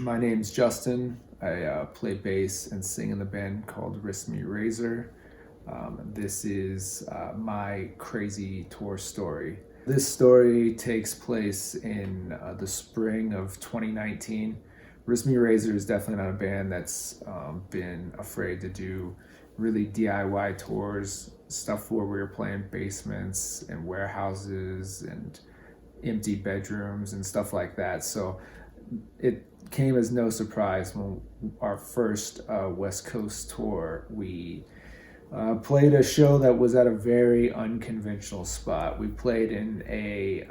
My name's Justin. I play bass and sing in the band called Wristmeetrazor. This is my crazy tour story. This story takes place in the spring of 2019. Wristmeetrazor is definitely not a band that's been afraid to do really DIY tours, stuff where we were playing basements and warehouses and empty bedrooms and stuff like that. So it came as no surprise when our first West Coast tour, we played a show that was at a very unconventional spot. We played in a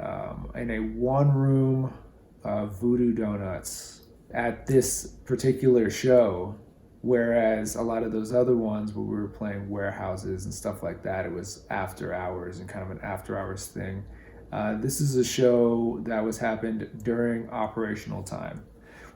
one-room Voodoo Donuts at this particular show, whereas a lot of those other ones where we were playing warehouses and stuff like that, it was after hours and kind of an after hours thing. This is a show that was happened during operational time,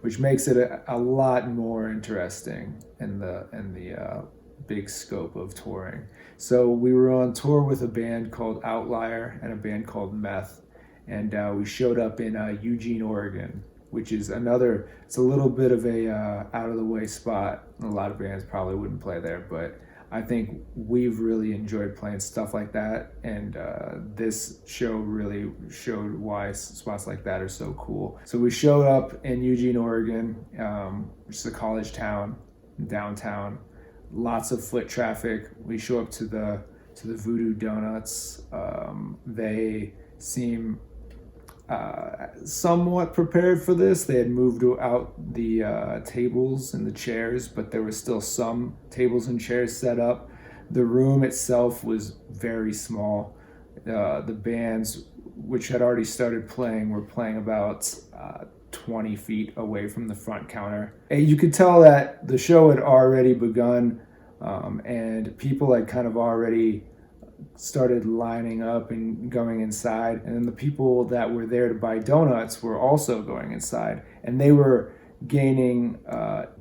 which makes it a lot more interesting in the big scope of touring. So we were on tour with a band called Outlier and a band called Meth, and we showed up in Eugene, Oregon, which is it's a little bit of a out of the way spot. A lot of bands probably wouldn't play there, but I think we've really enjoyed playing stuff like that, and this show really showed why spots like that are so cool. So we showed up in Eugene, Oregon, which is a college town, downtown. Lots of foot traffic. We show up to the Voodoo Donuts. They seem somewhat prepared for this. They had moved out the tables and the chairs, but there was still some tables and chairs set up. The room itself was very small. The bands, which had already started playing, were playing about 20 feet away from the front counter. And you could tell that the show had already begun, and people had kind of already started lining up and going inside, and then the people that were there to buy donuts were also going inside, and they were gaining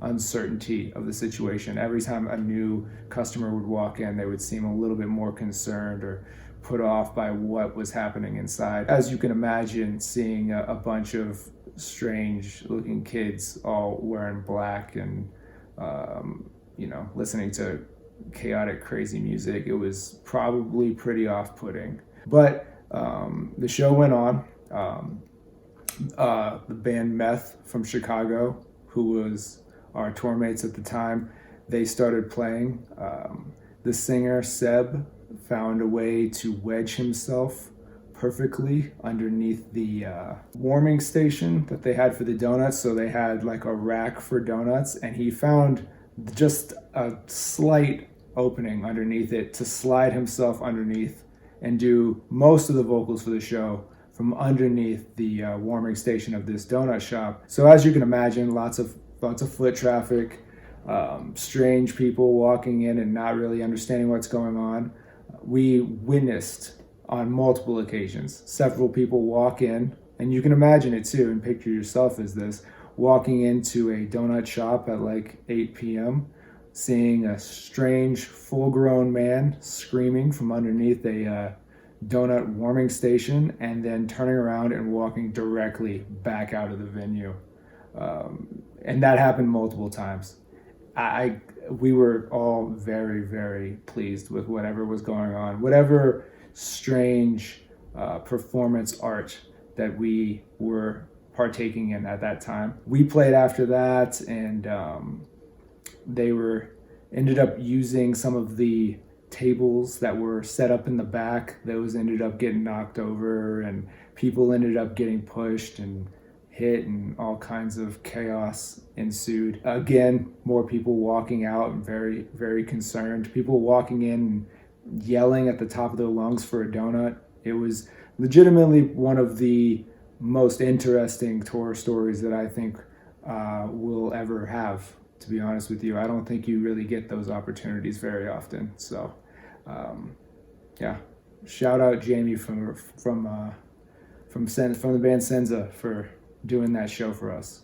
uncertainty of the situation. Every time a new customer would walk in, they would seem a little bit more concerned or put off by what was happening inside. As you can imagine, seeing a bunch of strange looking kids all wearing black and listening to chaotic, crazy music, it was probably pretty off-putting. But the show went on. The band Meth from Chicago, who was our tour mates at the time, they started playing. The singer, Seb, found a way to wedge himself perfectly underneath the warming station that they had for the donuts. So they had like a rack for donuts, and he found just a slight opening underneath it to slide himself underneath and do most of the vocals for the show from underneath the warming station of this donut shop. So as you can imagine, lots of foot traffic, strange people walking in and not really understanding what's going on. We witnessed on multiple occasions several people walk in, and you can imagine it too and picture yourself as this, walking into a donut shop at like 8 p.m., seeing a strange full-grown man screaming from underneath a donut warming station, and then turning around and walking directly back out of the venue. And that happened multiple times. We were all very, very pleased with whatever was going on, whatever strange performance art that we were partaking in at that time. We played after that, and they ended up using some of the tables that were set up in the back. Those ended up getting knocked over, and people ended up getting pushed and hit, and all kinds of chaos ensued. Again, more people walking out and very, very concerned. People walking in and yelling at the top of their lungs for a donut. It was legitimately one of the most interesting tour stories that I think we'll ever have, to be honest with you. I don't think you really get those opportunities very often. So shout out Jamie from the band Senza for doing that show for us.